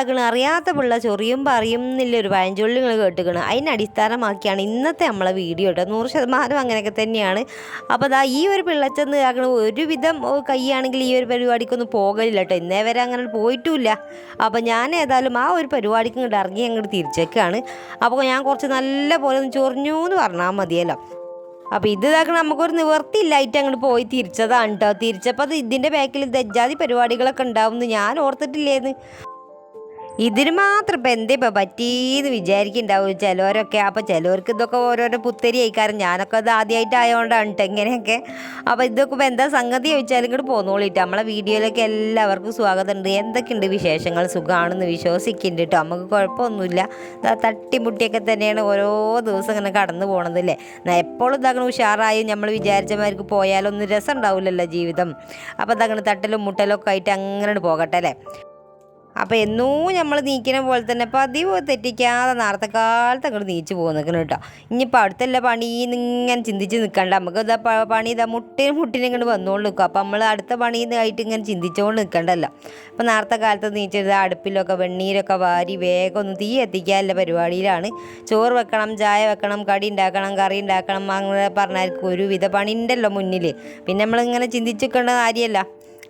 ഇതാക്കണം അറിയാത്ത പിള്ള ചൊറിയും പറയുന്നില്ലൊരു പഴഞ്ചൊല്ലി നിങ്ങൾ കേട്ടുക്കണം. അതിനടിസ്ഥാനമാക്കിയാണ് ഇന്നത്തെ നമ്മളെ വീഡിയോ കേട്ടോ. 100% അങ്ങനെയൊക്കെ തന്നെയാണ്. അപ്പോൾ അതാ ഈ ഒരു പിള്ളച്ചെന്ന് ഇതാക്കണം ഒരുവിധം കൈയാണെങ്കിൽ ഈ ഒരു പരിപാടിക്കൊന്നും പോകലില്ല കേട്ടോ. ഇന്നേ വരെ അങ്ങനെ പോയിട്ടുമില്ല. അപ്പോൾ ഞാൻ ഏതായാലും ആ ഒരു പരിപാടിക്ക് ഇങ്ങോട്ട് ഇറങ്ങി അങ്ങോട്ട് തിരിച്ചേക്കാണ്. അപ്പോൾ ഞാൻ കുറച്ച് നല്ല പോലെ ഒന്ന് ചൊറിഞ്ഞു എന്ന് പറഞ്ഞാൽ മതിയല്ലോ. അപ്പോൾ ഇത് ഇതാക്കണം നമുക്കൊരു നിവർത്തിയില്ലായിട്ട് അങ്ങോട്ട് പോയി തിരിച്ചതാണ് കേട്ടോ. തിരിച്ചപ്പോൾ അത് ഇതിൻ്റെ ബാക്കിൽ ദജ്ജാതി പരിപാടികളൊക്കെ ഉണ്ടാവുമെന്ന് ഞാൻ ഓർത്തിട്ടില്ലേന്ന്. ഇതിന് മാത്രം ഇപ്പം എന്തേ ഇപ്പം പറ്റീന്ന് വിചാരിക്കുന്നുണ്ടാവും ചിലവരൊക്കെ. അപ്പോൾ ചിലവർക്ക് ഇതൊക്കെ ഓരോരോ പുത്തരി ആയിക്കാരം. ഞാനൊക്കെ അത് ആദ്യമായിട്ടായതുകൊണ്ടാണ് കേട്ടോ ഇങ്ങനെയൊക്കെ. അപ്പോൾ ഇതൊക്കെ ഇപ്പോൾ എന്താ സംഗതി ചോദിച്ചാലും ഇങ്ങോട്ട് പോന്നോളിട്ട്. നമ്മളെ വീഡിയോയിലൊക്കെ എല്ലാവർക്കും സ്വാഗതമുണ്ട്. എന്തൊക്കെയുണ്ട് വിശേഷങ്ങൾ? സുഖമാണെന്ന് വിശ്വസിക്കുന്നുണ്ട് കേട്ടോ. നമുക്ക് കുഴപ്പമൊന്നുമില്ല. തട്ടിമുട്ടിയൊക്കെ തന്നെയാണ് ഓരോ ദിവസം ഇങ്ങനെ കടന്നു പോകണതല്ലേ. എപ്പോഴും ഇതാകണം ഉഷാറായും നമ്മൾ വിചാരിച്ചമാർക്ക് പോയാലൊന്നും രസം ഉണ്ടാവില്ലല്ലോ ജീവിതം. അപ്പോൾ ഇതാകണം തട്ടലും മുട്ടലും ഒക്കെ ആയിട്ട് അങ്ങനെ പോകട്ടെ അല്ലേ. അപ്പോൾ എന്നും നമ്മൾ നീക്കുന്ന പോലെ തന്നെ പതിവ് തെറ്റിക്കാതെ നേരത്തെ കാലത്ത് അങ്ങോട്ട് നീച്ച് പോകുന്നേക്കണം കേട്ടോ. ഇനിയിപ്പോൾ അടുത്തല്ല പണിന്ന് ഇങ്ങനെ ചിന്തിച്ച് നിൽക്കണ്ട. നമുക്ക് ഇതാ പണി ഇതാ മുട്ടിനെ ഇങ്ങോട്ട് വന്നുകൊണ്ട് നിൽക്കും. അപ്പോൾ നമ്മൾ അടുത്ത പണിന്ന് ആയിട്ട് ഇങ്ങനെ ചിന്തിച്ചുകൊണ്ട് നിൽക്കണ്ടല്ലോ. അപ്പോൾ നേരത്തെ കാലത്ത് നീച്ചെടുത്ത് അടുപ്പിലൊക്കെ വെണ്ണീരൊക്കെ വാരി വേഗം ഒന്ന് തീ എത്തിക്കാനുള്ള പരിപാടിയിലാണ്. ചോറ് വെക്കണം, ചായ വെക്കണം, കടി ഉണ്ടാക്കണം, കറി ഉണ്ടാക്കണം, അങ്ങനെ പറഞ്ഞാൽ ഒരുവിധ പണി ഉണ്ടല്ലോ മുന്നിൽ. പിന്നെ നമ്മളിങ്ങനെ ചിന്തിച്ചിരിക്കേണ്ട കാര്യമല്ല.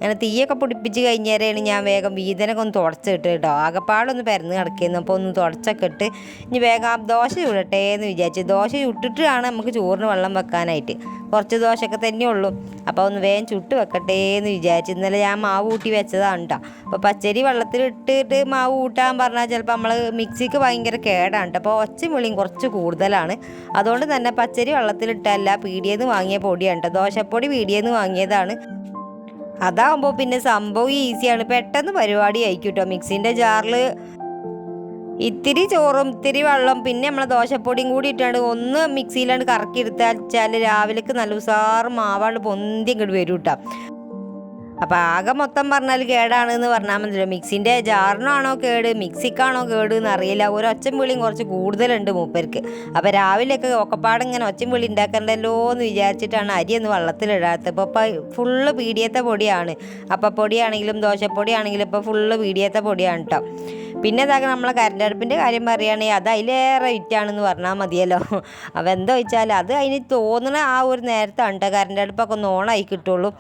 അങ്ങനെ തീയൊക്കെ പിടിപ്പിച്ച് കഴിഞ്ഞേരെയാണ് ഞാൻ വേഗം വീതനൊക്കെ ഒന്ന് തുടച്ചിട്ട് കേട്ടോ. ആകെപ്പാടൊന്ന് പരന്ന് കിടക്കുന്നു. അപ്പോൾ ഒന്ന് തുടച്ചൊക്കെ ഇട്ട് ഇനി വേഗം ദോശ ചുടട്ടെ എന്ന് വിചാരിച്ചു. ദോശ ചുട്ടിട്ടാണ് നമുക്ക് ചോറിന് വെള്ളം വെക്കാനായിട്ട്. കുറച്ച് ദോശയൊക്കെ തന്നെ ഉള്ളൂ. അപ്പോൾ ഒന്ന് വേഗം ചുട്ട് വെക്കട്ടെ എന്ന് വിചാരിച്ചു. ഇന്നലെ ഞാൻ മാവ് കൂട്ടി വെച്ചതാണ് കേട്ടോ. അപ്പോൾ പച്ചരി വെള്ളത്തിലിട്ടിട്ട് മാവ് കൂട്ടാൻ പറഞ്ഞാൽ ചിലപ്പോൾ നമ്മൾ മിക്സിക്ക് ഭയങ്കര കേടാണ് കേട്ടോ. അപ്പോൾ ഒച്ചയും വിളിയും കുറച്ച് കൂടുതലാണ്. അതുകൊണ്ട് തന്നെ പച്ചരി വെള്ളത്തിലിട്ടല്ല, പീടിയേന്ന് വാങ്ങിയ പൊടിയാണ് കേട്ടോ. ദോശപ്പൊടി പീടിയേന്ന് വാങ്ങിയതാണ്. അതാകുമ്പോൾ പിന്നെ സംഭവം ഈസിയാണ്, പെട്ടെന്ന് പരിപാടി ആയിരിക്കും കേട്ടോ. മിക്സിൻ്റെ ജാറിൽ ഇത്തിരി ചോറും ഇത്തിരി വെള്ളം പിന്നെ നമ്മളെ ദോശപ്പൊടിയും കൂടി ഇട്ടാണ്ട് ഒന്ന് മിക്സിയിലാണ്ട് കറക്കി എടുത്താൽ രാവിലേക്ക് നല്ല ഉസാറ് മാവാണ്ട് പൊന്തി ഇങ്ങോട്ട് വരും കേട്ടോ. അപ്പോൾ ആകെ മൊത്തം പറഞ്ഞാൽ കേടാണെന്ന് പറഞ്ഞാൽ മതിയല്ലോ. മിക്സിൻ്റെ ജാറിനാണോ കേട് മിക്സിക്കാണോ കേട് എന്ന് അറിയില്ല. ഒരു ഒച്ചയും വിളിയും കുറച്ച് കൂടുതലുണ്ട് മൂപ്പർക്ക്. അപ്പോൾ രാവിലെയൊക്കെ ഒക്കപ്പാട് ഇങ്ങനെ ഒച്ചയും വിളി ഉണ്ടാക്കണ്ടല്ലോ എന്ന് വിചാരിച്ചിട്ടാണ് അരി ഒന്ന് വെള്ളത്തിലിടാത്തത്. ഇപ്പോൾ ഫുള്ള് പീടിയത്തെ പൊടിയാണ്. അപ്പം പൊടിയാണെങ്കിലും ദോശപ്പൊടിയാണെങ്കിലും ഇപ്പോൾ ഫുള്ള് പീടിയത്തെ പൊടിയാണ് കേട്ടോ. പിന്നെ ഇതാകെ നമ്മളെ കറണ്ട് അടുപ്പിൻ്റെ കാര്യം പറയുകയാണെങ്കിൽ അത് അതിലേറെ വിറ്റാണെന്ന് പറഞ്ഞാൽ മതിയല്ലോ. അപ്പോൾ എന്താ വെച്ചാൽ അത് അതിന് തോന്നണ ആ ഒരു നേരത്താണ് കേട്ടോ കറണ്ട് അടുപ്പൊക്കെ ഒന്ന് ഓണായി കിട്ടുള്ളൂ.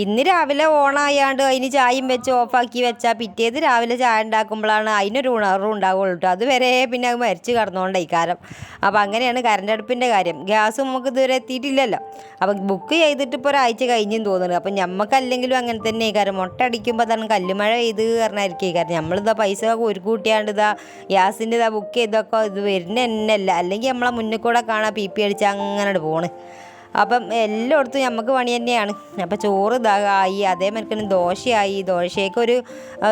ഇന്ന് രാവിലെ ഓണായാണ്ട് അതിന് ചായയും വെച്ച് ഓഫാക്കി വെച്ചാൽ പിറ്റേത് രാവിലെ ചായ ഉണ്ടാക്കുമ്പോഴാണ് അതിനൊരു ഉണർവും ഉണ്ടാവുള്ളൂ കേട്ടോ. അതുവരെ പിന്നെ അത് മരിച്ച് കിടന്നുകൊണ്ടായി കാരം. അപ്പോൾ അങ്ങനെയാണ് കറണ്ട് അടുപ്പിൻ്റെ കാര്യം. ഗ്യാസ് നമുക്ക് ഇതുവരെ എത്തിയിട്ടില്ലല്ലോ. അപ്പോൾ ബുക്ക് ചെയ്തിട്ട് ഇപ്പോൾ ഒരാഴ്ച കഴിഞ്ഞെന്ന് തോന്നുന്നു. അപ്പം ഞമ്മക്കല്ലെങ്കിലും അങ്ങനെ തന്നെ കാര്യം. മുട്ട അടിക്കുമ്പോൾ അതാണ് കല്ലുമഴ ചെയ്ത് പറഞ്ഞായിരിക്കും കാര്യം. നമ്മളിതാ പൈസ ഒരു കൂട്ടിയാണ്ട് ഇതാ ഗ്യാസിൻ്റെ ഇതാ ബുക്ക് ചെയ്തൊക്കെ ഇത് വരുന്ന തന്നെയല്ല. അല്ലെങ്കിൽ നമ്മളെ മുന്നിൽ കൂടെ കാണാൻ പി അടിച്ച് അങ്ങനെ പോണ്. അപ്പം എല്ലായിടത്തും നമുക്ക് പണി തന്നെയാണ്. അപ്പം ചോറ് ഇതായി, അതേമാതിരി ദോശയായി. ദോശയ്ക്കൊരു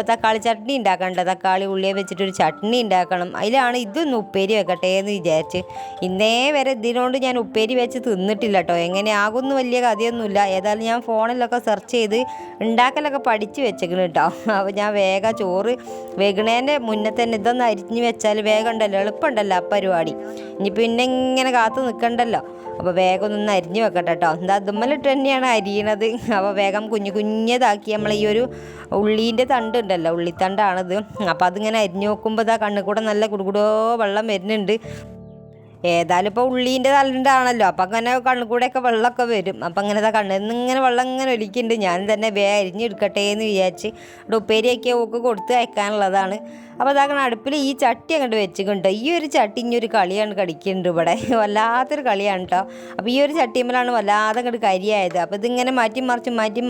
തക്കാളി ചട്നി ഉണ്ടാക്കണ്ട. തക്കാളി ഉള്ളിയെ വെച്ചിട്ടൊരു ചട്നി ഉണ്ടാക്കണം. അതിലാണ് ഇതൊന്ന് ഉപ്പേരി വെക്കട്ടെ എന്ന് വിചാരിച്ച്. ഇന്നേ വരെ ഇതിനോട് ഞാൻ ഉപ്പേരി വെച്ച് തിന്നിട്ടില്ല കേട്ടോ. എങ്ങനെ ആകുമെന്ന് വലിയ കഥയൊന്നുമില്ല. ഏതായാലും ഞാൻ ഫോണിലൊക്കെ സെർച്ച് ചെയ്ത് ഉണ്ടാക്കലൊക്കെ പഠിച്ച് വെച്ചേക്കണം കേട്ടോ. അപ്പോൾ ഞാൻ വേഗം ചോറ് വെക്കണേൻ്റെ മുന്നേ തന്നെ ഇതൊന്ന് അരിഞ്ഞ് വെച്ചാൽ വേഗം ഉണ്ടല്ലോ, എളുപ്പമുണ്ടല്ലോ ആ പരിപാടി. ഇനി പിന്നെ ഇങ്ങനെ കാത്തു നിൽക്കണ്ടല്ലോ. അപ്പോൾ വേഗം ഒന്ന് അരിഞ്ഞ് വെക്കട്ടെ കേട്ടോ. എന്താ അതുമ്മലിട്ട് തന്നെയാണ് അരിയണത്. അപ്പോൾ വേഗം കുഞ്ഞതാക്കി നമ്മൾ ഈ ഒരു ഉള്ളീൻ്റെ തണ്ട് ഉണ്ടല്ലോ, ഉള്ളിത്തണ്ടാണിത്. അപ്പോൾ അതിങ്ങനെ അരിഞ്ഞ് നോക്കുമ്പോൾ ഇതാ കണ്ണിൽ കൂടെ നല്ല കുടുകുടോ വെള്ളം വരുന്നുണ്ട്. ഏതായാലും ഇപ്പോൾ ഉള്ളീൻ്റെ തലണ്ടാണല്ലോ. അപ്പം അങ്ങനെ കണ്ണിൽ കൂടെയൊക്കെ വെള്ളമൊക്കെ വരും. അപ്പം അങ്ങനെ കണ്ണിൽ നിന്ന് ഇങ്ങനെ വെള്ളം ഇങ്ങനെ ഒലിക്കുന്നുണ്ട്. ഞാൻ തന്നെ അരിഞ്ഞെടുക്കട്ടെ എന്ന് വിചാരിച്ച് ഉപ്പേരിയൊക്കെ ഓക്ക് കൊടുത്ത് അയക്കാനുള്ളതാണ്. അപ്പോൾ അതാകണം അടുപ്പിൽ ഈ ചട്ടി അങ്ങോട്ട് വെച്ചിട്ടുണ്ട്. ഈ ഒരു ചട്ടി ഇനി ഒരു കളിയാണ് കളിക്കുന്നുണ്ട് ഇവിടെ. വല്ലാത്തൊരു കളിയാണ് കേട്ടോ. അപ്പോൾ ഈ ഒരു ചട്ടിയുമ്പോഴാണ് വല്ലാതെ അങ്ങോട്ട് കരിയായത്. അപ്പോൾ ഇതിങ്ങനെ മാറ്റി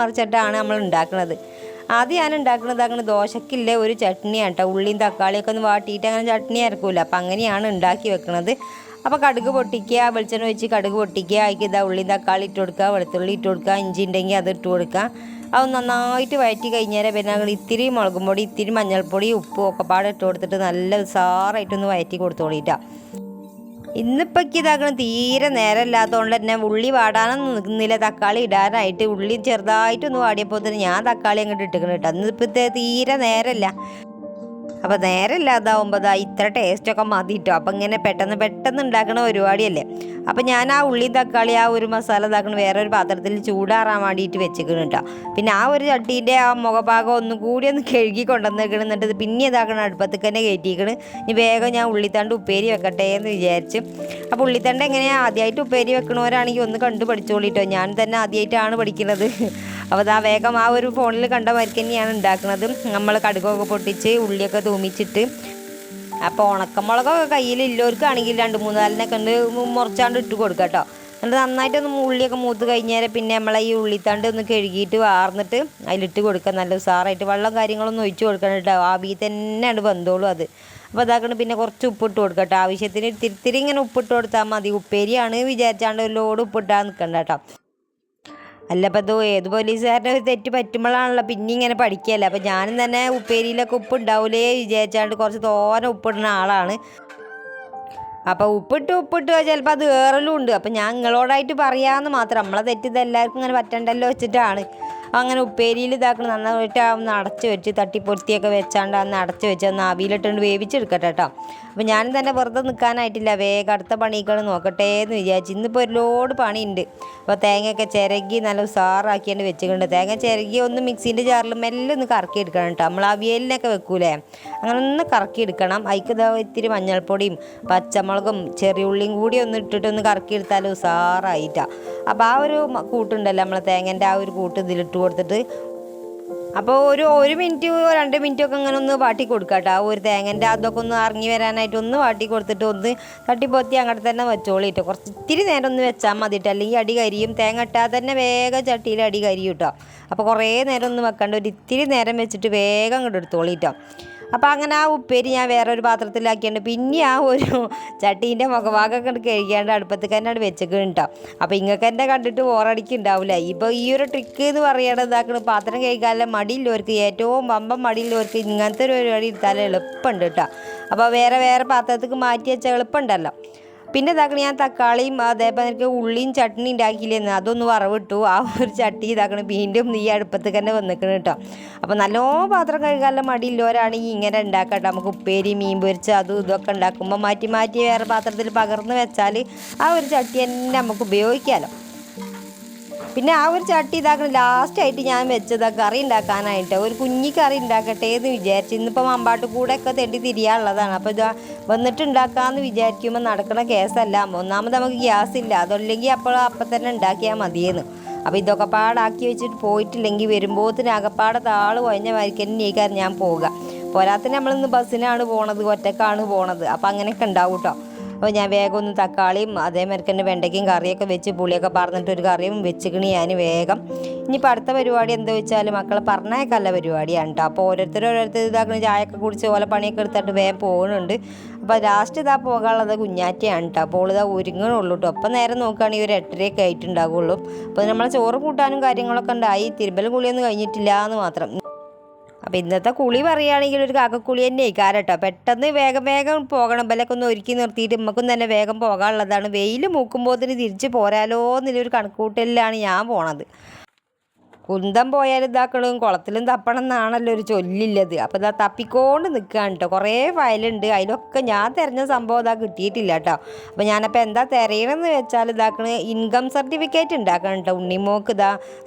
മറിച്ചിട്ടാണ് നമ്മൾ ഉണ്ടാക്കുന്നത്. ആദ്യം ഞാൻ ഉണ്ടാക്കുന്നത് അങ്ങനെ ദോശക്കില്ലേ ഒരു ചട്നിയാണ് കേട്ടോ. ഉള്ളിയും തക്കാളിയൊക്കെ ഒന്ന് വാട്ടിയിട്ട് അങ്ങനെ ചട്നി അരക്കൂല. അപ്പം അങ്ങനെയാണ് ഉണ്ടാക്കി വെക്കുന്നത്. അപ്പോൾ കടുക് പൊട്ടിക്കുക, വെളിച്ചെണ്ണ ഒഴിച്ച് കടുക് പൊട്ടിക്കുക. അതിലേക്ക് ഇതാ ഉള്ളിയും തക്കാളി ഇട്ട് കൊടുക്കുക, വെളുത്തുള്ളി ഇട്ട് കൊടുക്കുക, ഇഞ്ചി ഉണ്ടെങ്കിൽ അത് ഇട്ട് കൊടുക്കുക. അത് നന്നായിട്ട് വഴറ്റി കഴിഞ്ഞാൽ പിന്നെ ഞങ്ങൾ ഇത്തിരി മുളകും പൊടി, ഇത്തിരി മഞ്ഞൾപ്പൊടി, ഉപ്പും ഒക്കെ പാടെ ഇട്ട് കൊടുത്തിട്ട് നല്ല ഉസാറായിട്ടൊന്ന് വഴറ്റി കൊടുത്തോളിയിട്ടാണ്. ഇന്നിപ്പോൾ ഇതാക്കണം തീരെ നേരമില്ലാത്തതുകൊണ്ട് തന്നെ ഉള്ളി വാടാനൊന്നും നിൽക്കുന്നില്ല. തക്കാളി ഇടാനായിട്ട് ഉള്ളി ചെറുതായിട്ടൊന്ന് വാടിയപ്പോൾ തന്നെ ഞാൻ തക്കാളി അങ്ങോട്ട് ഇട്ടിക്കണം കേട്ടോ. ഇന്നിപ്പോഴത്തെ തീരെ നേരമില്ല. അപ്പോൾ നേരമില്ലാതാവുമ്പോൾ ഇത്ര ടേസ്റ്റൊക്കെ മതി കേട്ടോ. അപ്പം ഇങ്ങനെ പെട്ടെന്ന് ഉണ്ടാക്കുന്ന പരിപാടിയല്ലേ. അപ്പം ഞാൻ ആ ഉള്ളി തക്കാളി ആ ഒരു മസാല ഇതാക്കണം വേറൊരു പാത്രത്തിൽ ചൂടാറാൻ വേണ്ടിയിട്ട് വെച്ചിക്കണം കേട്ടോ. പിന്നെ ആ ഒരു ചട്ടീൻ്റെ ആ മുഖഭാഗം ഒന്നും കൂടി ഒന്ന് കഴുകി കൊണ്ടുവന്നേക്കണം. എന്നിട്ട് പിന്നെ ഇതാക്കണം അടുപ്പത്തേക്ക് തന്നെ കയറ്റിക്കണം. ഇനി വേഗം ഞാൻ ഉള്ളിത്തണ്ട് ഉപ്പേരി വെക്കട്ടെ എന്ന് വിചാരിച്ചു. അപ്പോൾ ഉള്ളിത്തണ്ട് എങ്ങനെയാണ് ആദ്യമായിട്ട് ഉപ്പേരി വെക്കണവരാണെങ്കിൽ ഒന്ന് കണ്ടു പഠിച്ചോളിട്ടോ. ഞാൻ തന്നെ ആദ്യമായിട്ടാണ് പഠിക്കുന്നത്. അപ്പോൾ വേഗം ആ ഒരു ഫോണിൽ കണ്ട മരിക്ക് തന്നെയാണ് ഉണ്ടാക്കുന്നത്. നമ്മൾ കടുകൊക്കെ പൊട്ടിച്ച് ഉള്ളിയൊക്കെ തൂമിച്ചിട്ട്, അപ്പോൾ ഉണക്കമുളകൊക്കെ കയ്യിലില്ലവർക്കാണെങ്കിൽ 2-3 നാലിനൊക്കെ ഉണ്ട് മുറിച്ചാണ്ട് ഇട്ട് കൊടുക്കുക കേട്ടോ. എന്നിട്ട് നന്നായിട്ടൊന്ന് ഉള്ളിയൊക്കെ മൂത്ത് കഴിഞ്ഞാൽ പിന്നെ നമ്മളെ ഈ ഉള്ളിത്തണ്ട് ഒന്ന് കഴുകിയിട്ട് വാർന്നിട്ട് അതിലിട്ട് കൊടുക്കുക. നല്ല ഉസാറായിട്ട് വെള്ളം കാര്യങ്ങളൊന്നും ഒഴിച്ച് കൊടുക്കണം കേട്ടോ. ആവി തന്നെയാണ് വെന്തോളൂ അത്. അപ്പോൾ അതാക്കണം. പിന്നെ കുറച്ച് ഉപ്പിട്ട് കൊടുക്കുക കേട്ടോ. ആവശ്യത്തിന് തിരിത്തിരി ഇങ്ങനെ ഉപ്പിട്ട് കൊടുത്താൽ മതി. ഉപ്പേരിയാണ് വിചാരിച്ചാണ്ട് ഒരു ലോഡ് ഉപ്പിട്ടാൽ നിൽക്കണ്ട കേട്ടോ. അല്ല അപ്പോൾ ഏത് പോലീസുകാരുടെ ഒരു തെറ്റ് പറ്റുമ്പോഴാണല്ലോ പിന്നെ ഇങ്ങനെ പഠിക്കുകയല്ല. അപ്പോൾ ഞാനും തന്നെ ഉപ്പേരിയിലൊക്കെ ഉപ്പ് ഉണ്ടാവില്ലേ വിചാരിച്ചാണ്ട് കുറച്ച് തോനെ ഉപ്പിടുന്ന ആളാണ്. അപ്പോൾ ഉപ്പിട്ട് ചിലപ്പോൾ അത് ഏറലും ഉണ്ട്. അപ്പോൾ ഞാൻ നിങ്ങളോടായിട്ട് പറയാമെന്ന് മാത്രം. നമ്മളെ തെറ്റ് എല്ലാവർക്കും ഇങ്ങനെ പറ്റണ്ടല്ലോ വെച്ചിട്ടാണ് അങ്ങനെ ഉപ്പേരിയിൽ ഇതാക്കണം. നന്നായിട്ട് ഒന്ന് അടച്ച് വെച്ച് തട്ടിപ്പൊത്തിയൊക്കെ വെച്ചാണ്ട് അന്ന് അടച്ച് വെച്ച് ഒന്ന് ആവിയിലിട്ടുണ്ട് വേവിച്ചെടുക്കട്ടെ കേട്ടോ. അപ്പോൾ ഞാനും തന്നെ വെറുതെ നിൽക്കാനായിട്ടില്ല, വേഗം അടുത്ത പണികൾ നോക്കട്ടെ എന്ന് വിചാരിച്ചു. ഇന്നിപ്പോൾ ഒരു ലോഡ് പണിയുണ്ട്. അപ്പോൾ തേങ്ങയൊക്കെ ചിരകി നല്ല ഉസാറാക്കിയാണ്ട് വെച്ചിട്ടുണ്ട്. തേങ്ങ ചിരകി ഒന്ന് മിക്സീൻ്റെ ജാറിൽ മെല്ലെ ഒന്ന് കറക്കി എടുക്കണം കേട്ടോ. നമ്മൾ അവിയലിനൊക്കെ വെക്കൂലേ അങ്ങനെ ഒന്ന് കറക്കി എടുക്കണം. അതിക്ക് ഇത്തിരി മഞ്ഞൾപ്പൊടിയും പച്ചമുളകും ചെറിയ ഉള്ളിയും കൂടി ഒന്ന് ഇട്ടിട്ട് ഒന്ന് കറക്കി എടുത്താൽ ഉസാറായിട്ടാണ്. അപ്പോൾ ആ ഒരു കൂട്ടുണ്ടല്ലോ നമ്മളെ തേങ്ങേൻ്റെ ആ ഒരു കൂട്ട് ഇതിലിട്ട് കൊടുത്തിട്ട് അപ്പോൾ ഒരു മിനിറ്റ് 2 മിനിറ്റൊക്കെ അങ്ങനെ ഒന്ന് വാട്ടി കൊടുക്കുക കേട്ടോ. ആ ഒരു തേങ്ങൻ്റെ അതൊക്കെ ഒന്ന് ഇറങ്ങി വരാനായിട്ട് ഒന്ന് വാട്ടി കൊടുത്തിട്ട് ഒന്ന് തട്ടിപ്പൊത്തി അങ്ങോട്ട് തന്നെ വെച്ചോളിട്ടോ. കുറച്ച് ഇത്തിരി നേരം ഒന്ന് വെച്ചാൽ മതിട്ടോ, അല്ലെങ്കിൽ അടി കരിയും. തേങ്ങ ഇട്ടാൽ തന്നെ വേഗം ചട്ടിയിൽ അടി കരിയും കേട്ടോ. അപ്പോൾ കുറേ നേരം ഒന്ന് വെക്കണ്ട, ഒരു ഇത്തിരി നേരം വെച്ചിട്ട് വേഗം അങ്ങോട്ട് എടുത്തോളിട്ടോ. അപ്പോൾ അങ്ങനെ ആ ഉപ്പേരി ഞാൻ വേറൊരു പാത്രത്തിലാക്കിയാണ് പിന്നെ ആ ഒരു ചട്ടീൻ്റെ മുഖഭാഗമൊക്കെ കഴുകിയാണ്ട് അടുപ്പത്തേക്ക് തന്നെ വെച്ചേക്കണം കേട്ടോ. അപ്പോൾ ഇങ്ങൾക്ക് എന്നെ കണ്ടിട്ട് ബോറടിക്കുണ്ടാവില്ല. ഇപ്പോൾ ഈ ഒരു ട്രിക്ക് എന്ന് പറയണത് ഇതാക്കണം, പാത്രം കഴുകാനുള്ള മടിയില്ലവർക്ക്, ഏറ്റവും വമ്പം മടിയില്ലവർക്ക് ഇങ്ങനത്തെ ഒരു പരിപാടി എടുത്താൽ എളുപ്പമുണ്ട് കേട്ടോ. അപ്പോൾ വേറെ പാത്രത്തേക്ക് മാറ്റി വെച്ചാൽ എളുപ്പമുണ്ടല്ലോ. പിന്നെ ഇതാക്കണം ഞാൻ തക്കാളിയും അതേപോലെ എനിക്ക് ഉള്ളിയും ചട്നി ഉണ്ടാക്കിയില്ലെന്ന് അതൊന്ന് വറവിട്ടു. ആ ഒരു ചട്ടി ഇതാക്കണം വീണ്ടും ഈ അടുപ്പത്തേക്ക് തന്നെ വന്നിക്കണം കേട്ടോ. അപ്പോൾ നല്ലോ പാത്രം കഴുകാനുള്ള മടിയില്ലവരാണെങ്കിൽ ഇങ്ങനെ ഉണ്ടാക്കാം. നമുക്ക് ഉപ്പേരി മീൻ പൊരിച്ച് അതും ഇതൊക്കെ ഉണ്ടാക്കുമ്പോൾ മാറ്റി വേറെ പാത്രത്തിൽ പകർന്ന് വെച്ചാൽ ആ ഒരു ചട്ടി തന്നെ നമുക്ക് ഉപയോഗിക്കാമല്ലോ. പിന്നെ ആ ഒരു ചട്ടി ഇതാക്കണം ലാസ്റ്റായിട്ട് ഞാൻ വെച്ചത് കറി ഉണ്ടാക്കാനായിട്ട് ഒരു കുഞ്ഞി കറി ഉണ്ടാക്കട്ടെ എന്ന് വിചാരിച്ചു. ഇന്നിപ്പോൾ മമ്പാട്ട് കൂടെ ഒക്കെ തെണ്ടി തിരിയാനുള്ളതാണ്. അപ്പോൾ ഇതാ വന്നിട്ട് ഉണ്ടാക്കാമെന്ന് വിചാരിക്കുമ്പോൾ നടക്കുന്ന കേസല്ല. ഒന്നാമത് നമുക്ക് ഗ്യാസ് ഇല്ല, അതല്ലെങ്കിൽ അപ്പം തന്നെ ഉണ്ടാക്കിയാൽ മതിയെന്ന്. അപ്പോൾ ഇതൊക്കെ പാടാക്കി വെച്ചിട്ട് പോയിട്ടില്ലെങ്കിൽ വരുമ്പോഴത്തിന് അകപ്പാടെ താള് കുഴഞ്ഞ വരിക്കന്നെയായിരിക്കും ഞാൻ പോവുക. പോരാത്തിന് നമ്മളിന്ന് ബസ്സിനാണ് പോണത്, ഒറ്റക്കാണ് പോണത്. അപ്പോൾ അങ്ങനെയൊക്കെ ഉണ്ടാവും കേട്ടോ. അപ്പോൾ ഞാൻ വേഗം ഒന്ന് തക്കാളിയും അതേമാതിരി തന്നെ വെണ്ടയ്ക്കും കറിയൊക്കെ വെച്ച് പുളിയൊക്കെ പറഞ്ഞിട്ട് ഒരു കറിയും വെച്ചിക്കണി ഞാൻ വേഗം. ഇനിയിപ്പോൾ അടുത്ത പരിപാടി എന്താ വെച്ചാൽ മക്കളെ പറഞ്ഞേക്കല്ല പരിപാടിയാണ് കേട്ടോ. അപ്പോൾ ഓരോരുത്തർ ഇതാക്കുന്ന ചായയൊക്കെ കുടിച്ച് ഓല പണിയൊക്കെ എടുത്തിട്ട് വേഗം പോകുന്നുണ്ട്. അപ്പോൾ ലാസ്റ്റ് ഇതാ പോകാനുള്ളത് കുഞ്ഞാറ്റയാണ് കേട്ടോ. അപ്പോൾ ഇതാ ഒരുങ്ങണുള്ളൂ കേട്ടോ. അപ്പം നേരം നോക്കുകയാണെങ്കിൽ ഒരു 8:30 ആയിട്ടുണ്ടാകുള്ളൂ. അപ്പോൾ നമ്മളെ ചോറ് കൂട്ടാനും കാര്യങ്ങളൊക്കെ ഉണ്ടായി, തിരുമ്പലും കുളിയൊന്നും കഴിഞ്ഞിട്ടില്ല എന്ന് മാത്രം. അപ്പോൾ ഇന്നത്തെ കുളി പറയുകയാണെങ്കിൽ ഒരു കാക്കക്കുളി തന്നെ കേട്ടോ. പെട്ടെന്ന് വേഗം പോകണം. ബലൊക്കെ ഒന്ന് ഒരുക്കി നിർത്തിയിട്ട് നമുക്കും തന്നെ വേഗം പോകാനുള്ളതാണ്. വെയിൽ മൂക്കുമ്പോഴത്തിന് തിരിച്ച് പോരാലോ എന്നുള്ളൊരു കണക്കൂട്ടലിലാണ് ഞാൻ പോണത്. കുന്തം പോയാൽ ഇതാക്കണം കുളത്തിലും തപ്പണം എന്നാണല്ലോ ഒരു ചൊല്ലില്ലത്. അപ്പോൾ ഇതാ തപ്പിക്കൊണ്ട് നിൽക്കുകയാണ് കേട്ടോ. കുറേ ഫയലുണ്ട്, അതിലൊക്കെ ഞാൻ തിരഞ്ഞ സംഭവം ഇതാ കിട്ടിയിട്ടില്ല കേട്ടോ. അപ്പോൾ ഞാനപ്പോൾ എന്താ തിരയണമെന്ന് വെച്ചാൽ ഇതാക്കണ ഇൻകം സർട്ടിഫിക്കറ്റ് ഉണ്ടാക്കണം കേട്ടോ. ഉണ്ണിമോക്ക് ഇതാ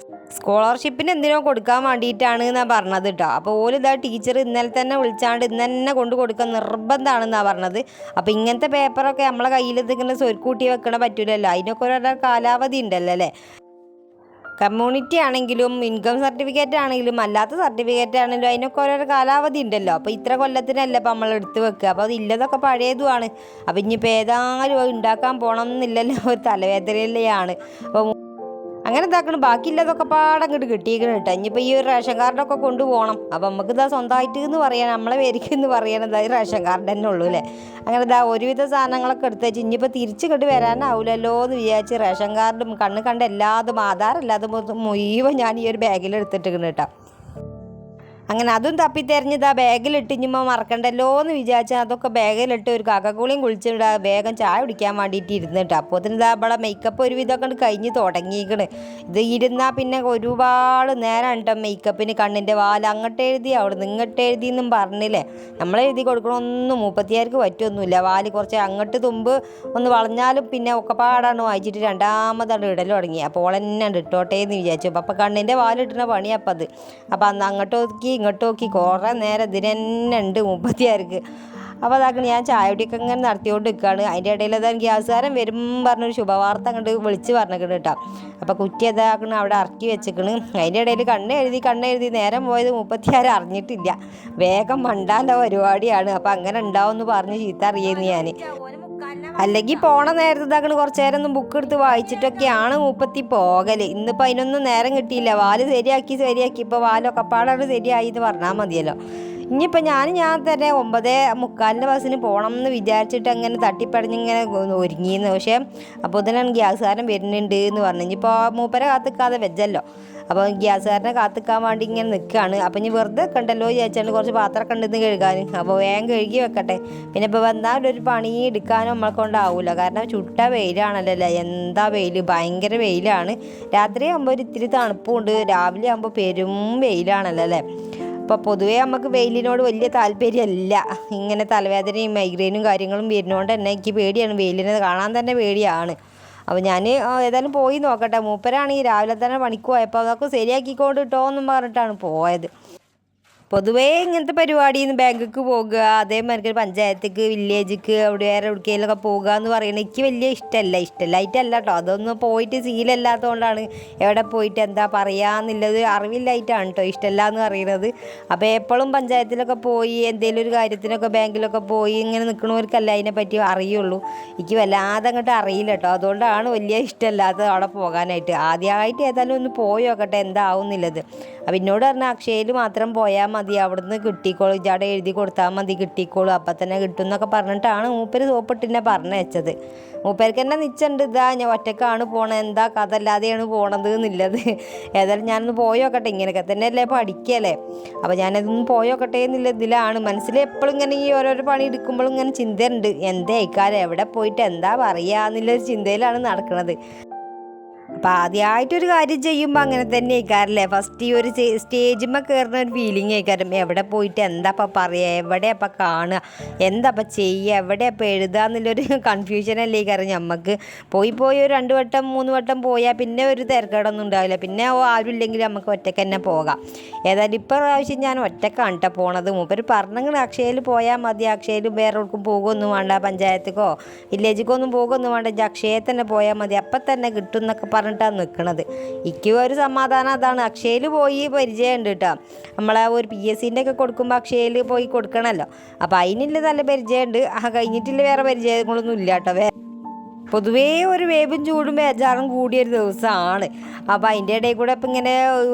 സ്കോളർഷിപ്പിന് എന്തിനോ കൊടുക്കാൻ വേണ്ടിയിട്ടാണ് എന്നാണ് പറഞ്ഞത് കേട്ടോ. അപ്പോൾ ഓലിതാ ടീച്ചർ ഇന്നലെ തന്നെ വിളിച്ചാണ്ട് ഇന്ന് തന്നെ കൊണ്ട് കൊടുക്കാൻ നിർബന്ധമാണെന്നാണ് പറഞ്ഞത്. അപ്പോൾ ഇങ്ങനത്തെ പേപ്പറൊക്കെ നമ്മളെ കയ്യിൽ ഇതിങ്ങനെ സ്വരുക്കൂട്ടി വെക്കണ പറ്റൂലല്ലോ, അതിനൊക്കെ ഓരോ കാലാവധി ഉണ്ടല്ലോ അല്ലേ. കമ്മ്യൂണിറ്റി ആണെങ്കിലും ഇൻകം സർട്ടിഫിക്കറ്റ് ആണെങ്കിലും അല്ലാത്ത സർട്ടിഫിക്കറ്റ് ആണെങ്കിലും അതിനൊക്കെ ഓരോ കാലാവധി ഉണ്ടല്ലോ. അപ്പോൾ ഇത്ര കൊല്ലത്തിനല്ല അപ്പോൾ നമ്മൾ എടുത്ത് വെക്കുക. അപ്പോൾ അത് ഇല്ലതൊക്കെ പഴയതുമാണ്. അപ്പോൾ ഇനിയിപ്പോൾ ഏതായാലും ഉണ്ടാക്കാൻ പോകണം എന്നില്ലല്ലോ, ഒരു തലവേദനയിലെയാണ്. അപ്പോൾ അങ്ങനെ ഇതാക്കണം. ബാക്കിയില്ലതൊക്കെ പാടം അങ്ങോട്ട് കിട്ടിയിരിക്കണം കേട്ടോ. ഇനിയിപ്പോൾ ഈ ഒരു റേഷൻ കാർഡൊക്കെ കൊണ്ടുപോകണം. അപ്പോൾ നമുക്ക് ഇതാ സ്വന്തമായിട്ട് എന്ന് പറയാൻ നമ്മളെ പേരിക്ക് എന്ന് പറയണത് റേഷൻ കാർഡ് തന്നെ ഉള്ളൂ അല്ലേ. അങ്ങനെ ഇതാ ഒരുവിധ സാധനങ്ങളൊക്കെ എടുത്ത് വെച്ച് ഇനിയിപ്പോൾ തിരിച്ച് കെട്ട് വരാനാവില്ലല്ലോ എന്ന് വിചാരിച്ച് റേഷൻ കാർഡും കണ്ട് എല്ലാതും ആധാരല്ലാതെ മുഴുവൻ ഞാൻ ഈ ഒരു ബാഗിൽ എടുത്തിട്ടിരിക്കണം കേട്ടോ. അങ്ങനെ അതും തപ്പിത്തെരഞ്ഞിത് ആ ബാഗിലിട്ട് ഇനിമ്പോൾ മറക്കണ്ടല്ലോ എന്ന് വിചാരിച്ചാൽ അതൊക്കെ ബാഗിലിട്ട് ഒരു കാക്കക്കൂളിയും കുളിച്ചിട്ട് വേഗം ചായ കുടിക്കാൻ വേണ്ടിയിട്ട് ഇരുന്നിട്ട് അപ്പോൾ ഇതാ ഇവിടെ മേക്കപ്പ് ഒരുവിധമൊക്കെ കഴിഞ്ഞ് തുടങ്ങിയിരിക്കണ്. ഇത് ഇരുന്നാൽ പിന്നെ ഒരുപാട് നേരം കേട്ടോ മേക്കപ്പിന്. കണ്ണിൻ്റെ വാൽ അങ്ങോട്ട് എഴുതി അവിടെ നിന്ന് ഇങ്ങോട്ട് എഴുതി എന്നും പറഞ്ഞില്ലേ, നമ്മൾ എഴുതി കൊടുക്കണമൊന്നും മൂപ്പത്തിയാർക്ക് പറ്റുമൊന്നുമില്ല. വാല് കുറച്ച് അങ്ങോട്ട് തുമ്പ് ഒന്ന് വളഞ്ഞാലും പിന്നെ ഒക്കെ പാടാണ് വായിച്ചിട്ട് രണ്ടാമതാണ് ഇടൽ തുടങ്ങി. അപ്പോൾ ഓളെന്നെ ഇട്ടോട്ടെ എന്ന് വിചാരിച്ചു. അപ്പോൾ കണ്ണിൻ്റെ വാലിട്ടുന്ന പണിയപ്പം അത്. അപ്പോൾ അന്ന് അങ്ങോട്ട് നോക്കി ഇങ്ങോട്ട് നോക്കി കുറേ നേരം ഇതിന് തന്നെ ഉണ്ട് മുപ്പത്തിയാർക്ക്. അപ്പോൾ അതാക്കണം ഞാൻ ചായ കുടിയൊക്കെ ഇങ്ങനെ നടത്തിക്കൊണ്ട് നിൽക്കുകയാണ്. അതിൻ്റെ ഇടയിൽ അതാണ് ഗ്യാസുകാരൻ വരും പറഞ്ഞൊരു ശുഭവാർത്ത അങ്ങോട്ട് വിളിച്ച് പറഞ്ഞിരിക്കണം കേട്ടോ. അപ്പോൾ കുറ്റി അതാക്കണം അവിടെ ഇറക്കി വെച്ചിക്കണ്. അതിൻ്റെ ഇടയിൽ കണ്ണെഴുതി നേരം പോയത് മുപ്പത്തിയാറ് അറിഞ്ഞിട്ടില്ല. വേഗം മണ്ടാൻ്റെ പരിപാടിയാണ്. അപ്പോൾ അങ്ങനെ ഉണ്ടാവുമെന്ന് പറഞ്ഞ് ചീത്ത അറിയുന്നു ഞാൻ. അല്ലെങ്കിൽ പോണ നേരത്തെ ഇതാക്കണ കുറച്ച് നേരം ഒന്നും ബുക്ക് എടുത്ത് വായിച്ചിട്ടൊക്കെയാണ് മൂപ്പത്തി പോകല്. ഇന്നിപ്പോൾ അതിനൊന്നും നേരം കിട്ടിയില്ല. വാല് ശരിയാക്കി ഇപ്പോൾ വാലൊക്കെ പാടാണ് ശരിയായി എന്ന് പറഞ്ഞാൽ മതിയല്ലോ. ഇനിയിപ്പോൾ ഞാൻ തന്നെ 9:45 ബസ്സിന് പോകണം എന്ന് വിചാരിച്ചിട്ട് അങ്ങനെ തട്ടിപ്പടഞ്ഞിങ്ങനെ ഒരുങ്ങിയെന്ന്. പക്ഷേ അപ്പോൾ ഇതിനാണ് ഗ്യാസുകാരൻ വരുന്നുണ്ട് എന്ന് പറഞ്ഞു. ഇനിയിപ്പോൾ മൂപ്പരെ കാത്തിക്കാതെ വെച്ചല്ലോ. അപ്പോൾ ഗ്യാസുകാരനെ കാത്തിക്കാൻ വേണ്ടി ഇങ്ങനെ നിൽക്കുകയാണ്. അപ്പോൾ ഇനി വെറുതെ വെക്കണ്ടല്ലോ വിചാരിച്ചാണ്ട് കുറച്ച് പാത്രമൊക്കെ ഉണ്ടെന്ന് കഴുകാൻ. അപ്പോൾ വേഗം കഴുകി വെക്കട്ടെ. പിന്നെ ഇപ്പോൾ വന്നാൽ ഒരു പണി എടുക്കാനും നമ്മളെ കൊണ്ടാവില്ല. കാരണം ചുട്ട വെയിലാണല്ലോ. എന്താ വെയിൽ, ഭയങ്കര വെയിലാണ്. രാത്രി ആകുമ്പോൾ ഒരു ഇത്തിരി തണുപ്പുണ്ട്, രാവിലെ ആകുമ്പോൾ പെരും വെയിലാണല്ലോ അല്ലേ. അപ്പോൾ പൊതുവേ നമുക്ക് വെയിലിനോട് വലിയ താല്പര്യമല്ല. ഇങ്ങനെ തലവേദനയും മൈഗ്രെയിനും കാര്യങ്ങളും വരുന്നതുകൊണ്ട് തന്നെ എനിക്ക് പേടിയാണ്. വെയിലിനെ കാണാൻ തന്നെ പേടിയാണ്. അപ്പോൾ ഞാൻ ഏതായാലും പോയി നോക്കട്ടെ. മൂപ്പരാണെങ്കിൽ രാവിലെ തന്നെ പണിക്ക് പോയപ്പോൾ അതൊക്കെ ശരിയാക്കിക്കൊണ്ട് കിട്ടുമോയെന്നും പറഞ്ഞിട്ടാണ് പോയത്. പൊതുവേ ഇങ്ങനത്തെ പരിപാടിയിൽ ബാങ്കിക്ക് പോകുക, അതേമാതിരി പഞ്ചായത്തേക്ക് വില്ലേജിക്ക് അവിടെ വേറെ എവിടേക്കെങ്കിലൊക്കെ പോകുക എന്ന് പറയുന്നത് എനിക്ക് വലിയ ഇഷ്ടമല്ലായിട്ടല്ല കേട്ടോ. അതൊന്നും പോയിട്ട് ശീലമില്ലാത്തതുകൊണ്ടാണ്. എവിടെ പോയിട്ട് എന്താ പറയുകയെന്നുള്ളത് അറിവില്ലായിട്ടാണ് കേട്ടോ ഇഷ്ടമല്ല എന്ന് പറയുന്നത്. അപ്പോൾ എപ്പോഴും പഞ്ചായത്തിലൊക്കെ പോയി എന്തെങ്കിലും ഒരു കാര്യത്തിനൊക്കെ ബാങ്കിലൊക്കെ പോയി ഇങ്ങനെ നിൽക്കണവർക്കല്ല അതിനെപ്പറ്റി അറിയുള്ളൂ. എനിക്ക് വല്ലാതെ അങ്ങോട്ട് അറിയില്ല കേട്ടോ. അതുകൊണ്ടാണ് വലിയ ഇഷ്ടമല്ലാത്തത് അവിടെ പോകാനായിട്ട്. ആദ്യമായിട്ട് ഏതായാലും ഒന്ന് പോയി നോക്കട്ടെ എന്താവുന്നില്ലത്. അപ്പം എന്നോട് പറഞ്ഞാൽ അക്ഷയയിൽ മാത്രം പോയാൽ മതി, അവിടുന്ന് കിട്ടിക്കോളൂ, ഇജാടെ എഴുതി കൊടുത്താൽ മതി കിട്ടിക്കോളൂ, അപ്പം തന്നെ കിട്ടും എന്നൊക്കെ പറഞ്ഞിട്ടാണ് മൂപ്പര് സോപ്പിട്ടിന്നെ പറഞ്ഞു വെച്ചത്. മൂപ്പർക്ക് തന്നെ നിശ്ചയുണ്ട് ഇതാ ഞാൻ ഒറ്റക്കാണ് പോണത്, എന്താ കഥ അല്ലാതെയാണ് പോണത് എന്നുള്ളത്. ഏതായാലും ഞാനൊന്ന് പോയോക്കട്ടെ, ഇങ്ങനെയൊക്കെ തന്നെ അല്ലേ പഠിക്കല്ലേ. അപ്പോൾ ഞാനതൊന്ന് പോയോക്കട്ടെ എന്നുള്ള ഇതിലാണ്. മനസ്സിൽ എപ്പോഴും ഇങ്ങനെ ഈ ഓരോരോ പണി എടുക്കുമ്പോഴും ഇങ്ങനെ ചിന്തയുണ്ട്, എന്താ ഇക്കാലം എവിടെ പോയിട്ട് എന്താ പറയുക എന്നുള്ളൊരു ചിന്തയിലാണ് നടക്കുന്നത്. അപ്പം ആദ്യമായിട്ടൊരു കാര്യം ചെയ്യുമ്പോൾ അങ്ങനെ തന്നെ ആയിക്കാരല്ലേ. ഫസ്റ്റ് ഈ ഒരു സ്റ്റേജിന്മേൽ കയറുന്ന ഒരു ഫീലിംഗ് ആയിക്കാരം. എവിടെ പോയിട്ട് എന്താ അപ്പം പറയുക, എവിടെ അപ്പം കാണുക, എന്താ അപ്പം ചെയ്യുക, എവിടെ അപ്പം എഴുതുക എന്നുള്ളൊരു കൺഫ്യൂഷനല്ലേ ആയിക്കാരം നമുക്ക്. പോയി ഒരു 2 വട്ടം 3 വട്ടം പോയാൽ പിന്നെ ഒരു തിരക്കേടൊന്നും ഉണ്ടാവില്ല. പിന്നെ ആരും ഇല്ലെങ്കിൽ നമുക്ക് ഒറ്റയ്ക്ക് തന്നെ പോകാം. ഏതായാലും ഇപ്പോൾ പ്രാവശ്യം ഞാൻ ഒറ്റക്കാണ് കേട്ടോ പോണത്. മൂപ്പര് പറഞ്ഞെങ്കിൽ അക്ഷയയിൽ പോയാൽ മതി, അക്ഷയയിൽ വേറെ എവിടേക്കും പോകുമൊന്നും വേണ്ട, പഞ്ചായത്തിക്കോ വില്ലേജിക്കോ ഒന്നും പോകുമൊന്നും വേണ്ട, അക്ഷയയിൽ തന്നെ പോയാൽ മതി, അപ്പം തന്നെ കിട്ടും എന്നൊക്കെ പറഞ്ഞിട്ടാണ് നിൽക്കുന്നത്. എനിക്ക് ഒരു സമാധാനം അതാണ്. അക്ഷയയിൽ പോയി പരിചയമുണ്ട് കേട്ടോ. നമ്മളെ ഒരു PSCൻ്റെ ഒക്കെ കൊടുക്കുമ്പോൾ അക്ഷയയിൽ പോയി കൊടുക്കണമല്ലോ. അപ്പോൾ അതിനുള്ള നല്ല പരിചയമുണ്ട്. കഴിഞ്ഞിട്ടുള്ള വേറെ പരിചയങ്ങളൊന്നും ഇല്ല കേട്ടോ. പൊതുവേ ഒരു വേവും ചൂടും ബേജാറും കൂടിയൊരു ദിവസമാണ്. അപ്പോൾ അതിൻ്റെ ഇടയിൽ കൂടെ ഇപ്പം ഇങ്ങനെ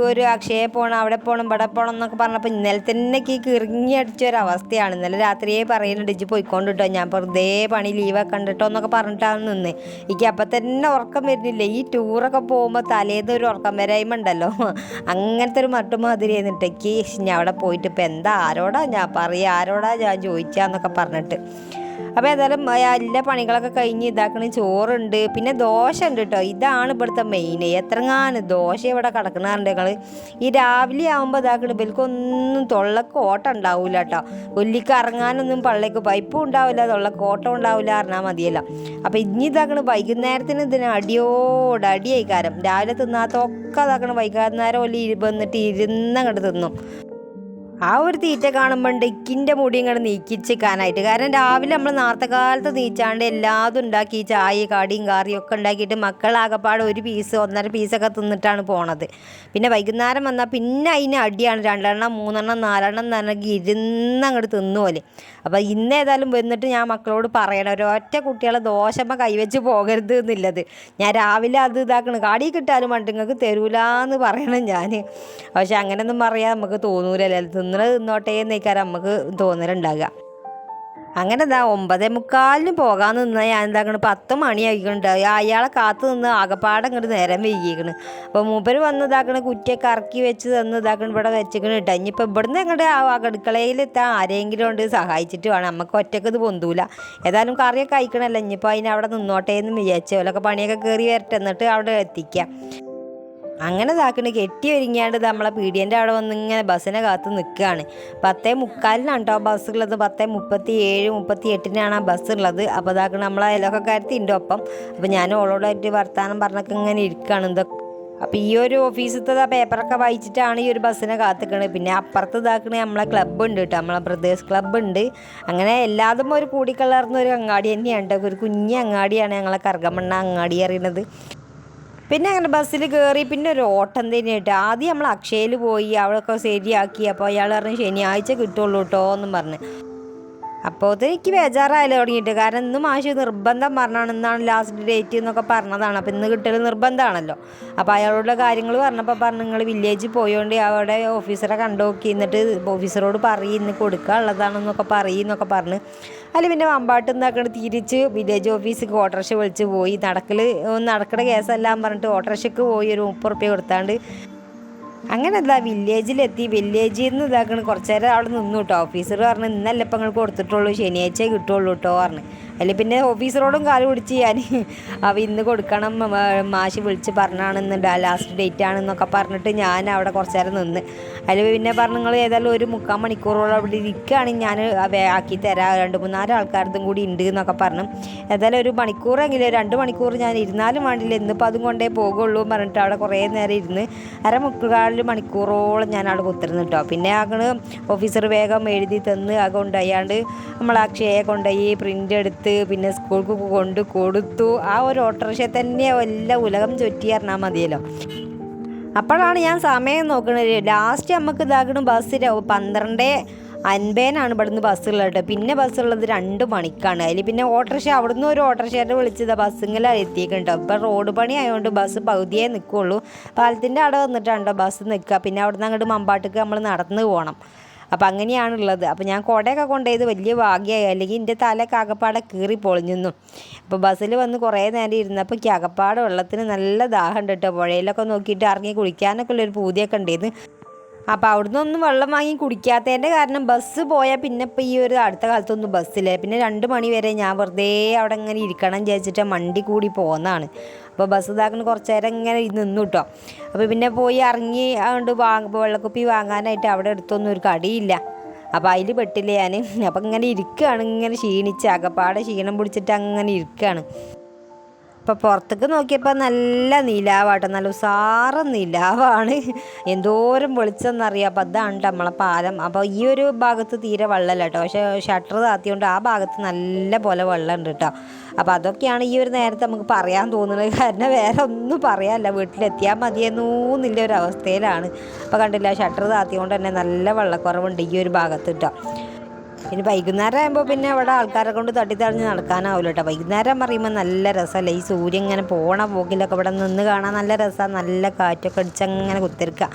ഒരു അക്ഷയ പോകണം, അവിടെ പോകണം, ഇവിടെ പോകണം എന്നൊക്കെ പറഞ്ഞപ്പോൾ ഇന്നലെ തന്നെ കിറങ്ങി അടിച്ചൊരവസ്ഥയാണ്. ഇന്നലെ രാത്രിയെ പറയുന്നുണ്ട് ഇജ്ജ് പോയിക്കൊണ്ട് കിട്ടോ, ഞാൻ വെറുതെ പണി ലീവൊക്കെ കണ്ടിട്ടോ എന്നൊക്കെ പറഞ്ഞിട്ടാണ് നിന്ന്. എനിക്ക് അപ്പം തന്നെ ഉറക്കം വരുന്നില്ല. ഈ ടൂറൊക്കെ പോകുമ്പോൾ തലേന്ന് ഒരു ഉറക്കം വരായ്മ ഉണ്ടല്ലോ, അങ്ങനത്തെ ഒരു മട്ടുമാതിരി എന്നിട്ടേക്ക് ഞാൻ അവിടെ പോയിട്ട് ഇപ്പം എന്താ ആരോടാ ഞാൻ പറയുക, ആരോടാ ഞാൻ ചോദിച്ചാന്നൊക്കെ പറഞ്ഞിട്ട്. അപ്പോൾ ഏതായാലും എല്ലാ പണികളൊക്കെ കഴിഞ്ഞ് ഇതാക്കണ ചോറുണ്ട്, പിന്നെ ദോശ ഉണ്ട് കേട്ടോ. ഇതാണ് ഇവിടുത്തെ മെയിൻ. എത്രങ്ങാനും ദോശ ഇവിടെ കിടക്കണുണ്ട് ഞങ്ങൾ. ഈ രാവിലെ ആകുമ്പോൾ ഇതാക്കണ ഇവൽക്കൊന്നും തൊള്ളക്ക് ഓട്ടം ഉണ്ടാവില്ല കേട്ടോ. കൊല്ലിക്ക് ഇറങ്ങാനൊന്നും പള്ളിക്ക് പൈപ്പും ഉണ്ടാവില്ല, തൊള്ളക്ക് ഓട്ടം ഉണ്ടാവില്ല പറഞ്ഞാൽ മതിയല്ലോ. അപ്പോൾ ഇനി ഇതാക്കണ വൈകുന്നേരത്തിന് ഇതിന് അടിയായി കാരം. രാവിലെ തിന്നാത്തൊക്കെ ഇതാക്കണം വൈകുന്നേരം വന്നിട്ട് ഇരുന്നങ്ങോട്ട് തിന്നും. ആ ഒരു തീറ്റ കാണുമ്പോൾ ഡെക്കിൻ്റെ മുടി ഇങ്ങോട്ട് നീക്കിച്ചിക്കാനായിട്ട്. കാരണം രാവിലെ നമ്മൾ നേരത്തെ കാലത്ത് നീച്ചാണ്ട് എല്ലാതും ഉണ്ടാക്കി ചായ കടിയും കറിയും ഒക്കെ ഉണ്ടാക്കിയിട്ട് മക്കളാകപ്പാട് 1 പീസ് 1.5 പീസൊക്കെ തിന്നിട്ടാണ് പോണത്. പിന്നെ വൈകുന്നേരം വന്നാൽ പിന്നെ അതിന് അടിയാണ്. 2 എണ്ണം 3 എണ്ണം 4 എണ്ണം എന്ന് പറഞ്ഞെങ്കിൽ ഇരുന്നങ്ങോട്ട് തിന്നുപോലെ. അപ്പോൾ ഇന്ന് ഏതായാലും വന്നിട്ട് ഞാൻ മക്കളോട് പറയണം, ഒരൊറ്റ കുട്ടികളെ ദോശമ്മ കൈവച്ച് പോകരുത് എന്നുള്ളത്. ഞാൻ രാവിലെ അത് ഇതാക്കണം, കാടി കിട്ടാലും നിങ്ങൾക്ക് തരൂലെന്ന് പറയണം ഞാൻ. പക്ഷെ അങ്ങനെയൊന്നും പറയാൻ നമുക്ക് തോന്നൂലല്ലോ. തിന്നോട്ടെ എന്നേക്കാരം നമുക്ക് തോന്നലുണ്ടാകുക. അങ്ങനെ 9:45 പോകാൻ നിന്ന് ഞാൻ എന്താക്കണം 10 മണി ആയിക്കൊണ്ട് അയാളെ കാത്തു നിന്ന് ആകപ്പാടെ ഇങ്ങോട്ട് നേരം വൈകിക്കണ്. അപ്പോൾ മൂപ്പര് വന്ന് കുറ്റിയൊക്കെ ഇറക്കി വെച്ച് തന്ന് ഇവിടെ വെച്ചിക്കണ് കേട്ടോ. ഇനിയിപ്പോൾ ഇവിടുന്ന് അങ്ങോട്ട് അടുക്കളയിലെത്താൻ ആരെങ്കിലും കൊണ്ട് സഹായിച്ചിട്ട് വേണം, നമുക്ക് ഒറ്റക്ക് ഇത് പൊന്തൂല. ഏതായാലും കറിയൊക്കെ അയക്കണമല്ലോ, ഇനിയിപ്പോൾ അതിനവിടെ നിന്നോട്ടേ എന്ന് വിചാരിച്ചു. അവരൊക്കെ പണിയൊക്കെ കയറി വരട്ടെ, എന്നിട്ട് അവിടെ എത്തിക്കാം. അങ്ങനെ കെട്ടി ഒരുങ്ങിയാണ്ട് നമ്മളെ പീടിയൻ്റെ അവിടെ വന്ന് ഇങ്ങനെ ബസ്സിനെ കാത്ത് നിൽക്കുകയാണ്. 10:45 കേട്ടോ ബസ്സുള്ളത്. 10:37, 38 ആ ബസ് ഉള്ളത്. അപ്പോൾ നമ്മളെ അയൽവക്കക്കാരത്തി ഉണ്ട് ഒപ്പം. അപ്പോൾ ഞാൻ ഓളോടായിട്ട് വർത്താനം പറഞ്ഞൊക്കെ ഇങ്ങനെ ഇരിക്കുകയാണ്. അപ്പോൾ ഈ ഒരു ഓഫീസിലത്തെ പേപ്പറൊക്കെ വായിച്ചിട്ടാണ് ഈ ഒരു ബസ്സിനെ കാത്തിക്കണത്. പിന്നെ അപ്പുറത്ത് നമ്മളെ ക്ലബ്ബ് ഉണ്ട് കേട്ടോ, നമ്മളെ ബ്രദേഴ്സ് ക്ലബ്ബ് ഉണ്ട്. അങ്ങനെ എല്ലാതും ഒരു കൂടിക്കലർന്ന ഒരു അങ്ങാടി തന്നെയാണ്, ഒരു കുഞ്ഞ് അങ്ങാടിയാണ് ഞങ്ങളെ കറുകമണ്ണ അങ്ങാടി അറിയണത്. പിന്നെ അങ്ങനെ ബസ്സിൽ കയറി പിന്നെ ഒരു ഓട്ടം തന്നെയായിട്ട്. ആദ്യം നമ്മൾ അക്ഷയയിൽ പോയി അവിടെയൊക്കെ ശരിയാക്കി. അപ്പോൾ അയാൾ പറഞ്ഞു ശനിയാഴ്ച കിട്ടുള്ളൂ കേട്ടോ എന്നും പറഞ്ഞ്. അപ്പോൾ എനിക്ക് ബേജാറായാലും തുടങ്ങിയിട്ട്, കാരണം ഇന്ന് മാഷ് നിർബന്ധം പറഞ്ഞാണ്, ഇന്നാണ് ലാസ്റ്റ് ഡേറ്റ് എന്നൊക്കെ പറഞ്ഞതാണ്. അപ്പോൾ ഇന്ന് കിട്ടൽ നിർബന്ധമാണല്ലോ. അപ്പോൾ അയാളുടെ കാര്യങ്ങൾ പറഞ്ഞപ്പോൾ പറഞ്ഞു നിങ്ങൾ വില്ലേജിൽ പോയോണ്ട് അവിടെ ഓഫീസറെ കണ്ടുനോക്കി, എന്നിട്ട് ഓഫീസറോട് പറയും ഇന്ന് കൊടുക്കാനുള്ളതാണെന്നൊക്കെ പറയുന്നൊക്കെ പറഞ്ഞ്. അതിൽ പിന്നെ വമ്പാട്ട് എന്താക്കണ്ട് തിരിച്ച് വില്ലേജ് ഓഫീസിൽ ഓട്ടോറിക്ഷ വിളിച്ച് പോയി. നടക്കണ കേസെല്ലാം പറഞ്ഞിട്ട് ഓട്ടോറിക്ഷയ്ക്ക് പോയി ഒരു 30 ഉറുപ്യ കൊടുത്താണ്ട് അങ്ങനെ വില്ലേജിലെത്തി. വില്ലേജിൽ നിന്ന് കുറച്ച് നേരം അവിടെ നിന്നു കേട്ടോ. ഓഫീസർ പറഞ്ഞു ഇന്നല്ല ഇപ്പം നിങ്ങൾക്ക് കൊടുത്തിട്ടുള്ളൂ, ശനിയാഴ്ച കിട്ടുള്ളൂ കേട്ടോ പറഞ്ഞു. അതിൽ പിന്നെ ഓഫീസറോടും കാല് പിടിച്ച് ഞാൻ ഇന്ന് കൊടുക്കണം, മാഷ് വിളിച്ച് പറഞ്ഞാണെന്ന് ലാസ്റ്റ് ഡേറ്റ് ആണെന്നൊക്കെ പറഞ്ഞിട്ട് ഞാൻ അവിടെ കുറച്ച് നേരം നിന്ന്. അതിൽ പിന്നെ പറഞ്ഞു നിങ്ങൾ ഏതായാലും ഒരു 3/4 മണിക്കൂറോളം അവിടെ ഇരിക്കുകയാണെങ്കിൽ ഞാൻ ആക്കി തരാം, 2-3 ആൾക്കാരതും കൂടി ഉണ്ട് എന്നൊക്കെ പറഞ്ഞു. ഏതായാലും ഒരു മണിക്കൂറെങ്കിലും 2 മണിക്കൂർ ഞാൻ ഇരുന്നാലും വേണ്ടില്ല, ഇന്നിപ്പോൾ അതും കൊണ്ടേ പോകുള്ളൂ പറഞ്ഞിട്ട് അവിടെ കുറേ നേരം ഇരുന്ന് 1/4 മണിക്കൂറോളം ഞാൻ അവിടെ കുത്തിരുന്നു കേട്ടോ. പിന്നെ ഓഫീസർ വേഗം എഴുതി തന്ന് കൊണ്ടുപോയാണ്ട് നമ്മൾ അക്ഷയയെ കൊണ്ടുപോയി പ്രിൻ്റ് എടുത്ത് പിന്നെ സ്കൂൾക്ക് കൊടുത്തു. ആ ഒരു ഓട്ടോറിക്ഷ തന്നെ എല്ലാ ഉലകം ചുറ്റി പറഞ്ഞാൽ മതിയല്ലോ. അപ്പോഴാണ് ഞാൻ സമയം നോക്കുന്നത്. ലാസ്റ്റ് നമുക്ക് ബസ് 12:50 ഇവിടുന്ന് ബസ്സുള്ളത് കേട്ടോ. പിന്നെ ബസ്സുള്ളത് 2 മണിക്കാണ്. അതിൽ പിന്നെ ഓട്ടോറിക്ഷ അവിടുന്ന് ഒരു ഓട്ടോറിക്ഷേനെ വിളിച്ചത് ബസ്സിങ്ങനെ എത്തിയിട്ടുണ്ടോ. ഇപ്പം റോഡ് പണി ആയതുകൊണ്ട് ബസ് പകുതിയേ നിൽക്കുള്ളൂ. പാലത്തിൻ്റെ അവിടെ വന്നിട്ടാണ്ടോ ബസ് നിൽക്കുക. പിന്നെ അവിടുന്ന് അങ്ങോട്ട് മമ്പാട്ടിക്ക് നമ്മൾ നടന്ന് പോകണം. അപ്പം അങ്ങനെയാണുള്ളത്. അപ്പോൾ ഞാൻ കുടയൊക്കെ കൊണ്ടുപോയത് വലിയ ഭാഗ്യമായി, അല്ലെങ്കിൽ എൻ്റെ തലയൊക്കെ അകപ്പാടെ കീറി പൊളിഞ്ഞു. അപ്പോൾ ബസ്സിൽ വന്ന് കുറേ നേരം ഇരുന്നപ്പോൾ എനിക്ക് അകപ്പാടെ വെള്ളത്തിന് നല്ല ദാഹമുണ്ട് കേട്ടോ. പുഴയിലൊക്കെ നോക്കിയിട്ട് ഇറങ്ങി കുളിക്കാനൊക്കെ ഉള്ളൊരു പൂതിയൊക്കെ ഉണ്ടായിരുന്നു. അപ്പോൾ അവിടുന്ന് ഒന്നും വെള്ളം വാങ്ങി കുടിക്കാത്തതിൻ്റെ കാരണം ബസ് പോയാൽ പിന്നെ ഇപ്പോൾ ഈ ഒരു അടുത്ത കാലത്തൊന്നും ബസ്സില്ല. പിന്നെ 2 മണി വരെ ഞാൻ വെറുതെ അവിടെ ഇങ്ങനെ ഇരിക്കണം വിചാരിച്ചിട്ട് മണ്ടി കൂടി പോകുന്നതാണ്. അപ്പോൾ ബസ് കുറച്ച് നേരം ഇങ്ങനെ നിന്നു കേട്ടോ. അപ്പോൾ പിന്നെ പോയി ഇറങ്ങി അതുകൊണ്ട് വെള്ളക്കുപ്പി വാങ്ങാനായിട്ട് അവിടെ അടുത്തൊന്നും ഒരു കടിയില്ല. അപ്പോൾ അതിൽ പെട്ടില്ല ഞാൻ. അപ്പം ഇങ്ങനെ ഇരിക്കുകയാണ്, ഇങ്ങനെ ക്ഷീണിച്ച് അകപ്പാടെ ക്ഷീണം പിടിച്ചിട്ട് അങ്ങനെ ഇരിക്കുകയാണ്. അപ്പോൾ പുറത്തേക്ക് നോക്കിയപ്പോൾ നല്ല നിലാവാട്ടോ, നല്ല ഉസാറ് നിലാവാണ്. എന്തോരം വെളിച്ചമെന്നറിയാം. അപ്പോൾ അതാണ് നമ്മളെ പാലം. അപ്പോൾ ഈ ഒരു ഭാഗത്ത് തീരെ വെള്ളമല്ല കേട്ടോ, പക്ഷേ ഷട്ടർ താത്തിയോണ്ട് ആ ഭാഗത്ത് നല്ല പോലെ വെള്ളമുണ്ട് കേട്ടോ. അപ്പോൾ അതൊക്കെയാണ് ഈ ഒരു നേരത്തെ നമുക്ക് പറയാൻ തോന്നുന്നത്. കാരണം വേറെ ഒന്നും പറയാനില്ല, വീട്ടിലെത്തിയാൽ മതിയെന്നൂന്നില്ല ഒരു അവസ്ഥയിലാണ്. അപ്പോൾ കണ്ടില്ല, ഷട്ടർ താത്തിയോണ്ട് തന്നെ നല്ല വെള്ളക്കുറവുണ്ട് ഈ ഒരു ഭാഗത്ത് കേട്ടോ. പിന്നെ വൈകുന്നേരം ആകുമ്പോൾ പിന്നെ അവിടെ ആൾക്കാരെ കൊണ്ട് തട്ടിത്തറിഞ്ഞ് നടക്കാനാവില്ല കേട്ടോ. വൈകുന്നേരം പറയുമ്പോൾ നല്ല രസമല്ലേ, ഈ സൂര്യൻ ഇങ്ങനെ പോണ പോക്കിലൊക്കെ ഇവിടെ നിന്ന് കാണാൻ നല്ല രസമാണ്. നല്ല കാറ്റൊക്കെ അടിച്ചങ്ങനെ കുത്തിരിക്കുക.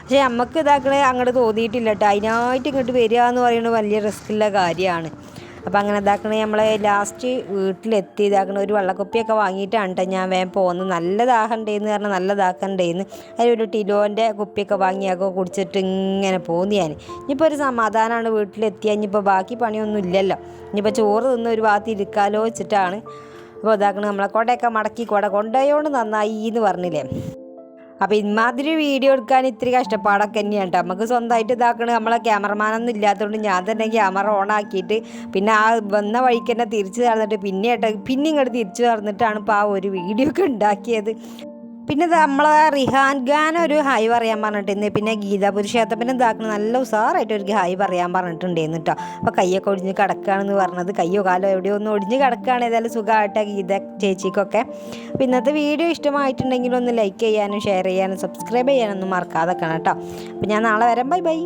പക്ഷേ നമുക്ക് അങ്ങോട്ട് തോന്നിയിട്ടില്ല കേട്ടോ. അതിനായിട്ട് ഇങ്ങോട്ട് വരിക എന്ന് പറയുന്നത് വലിയ റിസ്ക്കുള്ള കാര്യമാണ്. അപ്പോൾ അങ്ങനെ നമ്മൾ ലാസ്റ്റ് വീട്ടിലെത്തി ഒരു വെള്ളക്കുപ്പിയൊക്കെ വാങ്ങിയിട്ടാണ് കേട്ടോ ഞാൻ വേഗം പോകുന്നത്. നല്ല ദാഹമുണ്ടെന്ന് പറഞ്ഞാൽ നല്ല ദാഹമുണ്ടെന്ന് അതിലൊരു ടിലോൻ്റെ കുപ്പിയൊക്കെ വാങ്ങിയൊക്കെ കുടിച്ചിട്ട് ഇങ്ങനെ പോന്നു ഞാൻ. ഇനിയിപ്പോൾ ഒരു സമാധാനമാണ് വീട്ടിലെത്തിയാൽ. ഇനിയിപ്പോൾ ബാക്കി പണിയൊന്നും ഇല്ലല്ലോ, ഇനിയിപ്പോൾ ചോറ് തിന്ന് ഒരു ഭാഗത്ത് ഇരിക്കാലോ വെച്ചിട്ടാണ്. അപ്പോൾ നമ്മളെ കൊടയൊക്കെ മടക്കി കൊണ്ടുപോയോണ്ട് നന്നായി എന്ന് പറഞ്ഞില്ലേ. അപ്പോൾ ഇമാതിരി വീഡിയോ എടുക്കാൻ ഇത്തിരി കഷ്ടപ്പാടൊക്കെ തന്നെയാണ് കേട്ടോ. നമുക്ക് സ്വന്തമായിട്ട് നമ്മളെ ക്യാമറമാനൊന്നും ഇല്ലാത്തതുകൊണ്ട് ഞാൻ തന്നെ ക്യാമറ ഓൺ ആക്കിയിട്ട് പിന്നെ ആ വന്ന വഴിക്ക് തന്നെ തിരിച്ച് നടന്നിട്ട് പിന്നെ ഇങ്ങോട്ട് തിരിച്ചു നടന്നിട്ടാണ് ഇപ്പോൾ ആ ഒരു വീഡിയോ ഒക്കെ ഉണ്ടാക്കിയത്. പിന്നെ നമ്മളെ റിഹാൻ ഖാൻ ഒരു ഹായ് പറയാൻ പറഞ്ഞിട്ടുണ്ട്. പിന്നെ ഗീതാ പുരുഷോത്തപ്പൻ നല്ല ഉസാറായിട്ട് ഒരു ഹായ് പറയാൻ പറഞ്ഞിട്ടുണ്ടായിരുന്നു കേട്ടോ. അപ്പോൾ കയ്യൊക്കെ ഒടിഞ്ഞ് കിടക്കുകയാണെന്ന് പറഞ്ഞത്, കയ്യോ കാലോ എവിടെയോ ഒന്ന് ഒടിഞ്ഞ് കിടക്കുകയാണ്. ഏതായാലും സുഖമായിട്ട് ഗീത ചേച്ചിക്കൊക്കെ. അപ്പോൾ ഇന്നത്തെ വീഡിയോ ഇഷ്ടമായിട്ടുണ്ടെങ്കിൽ ഒന്ന് ലൈക്ക് ചെയ്യാനും ഷെയർ ചെയ്യാനും സബ്സ്ക്രൈബ് ചെയ്യാനൊന്നും മറക്കാതെ കേട്ടോ. അപ്പോൾ ഞാൻ നാളെ വരാം. Bye bye.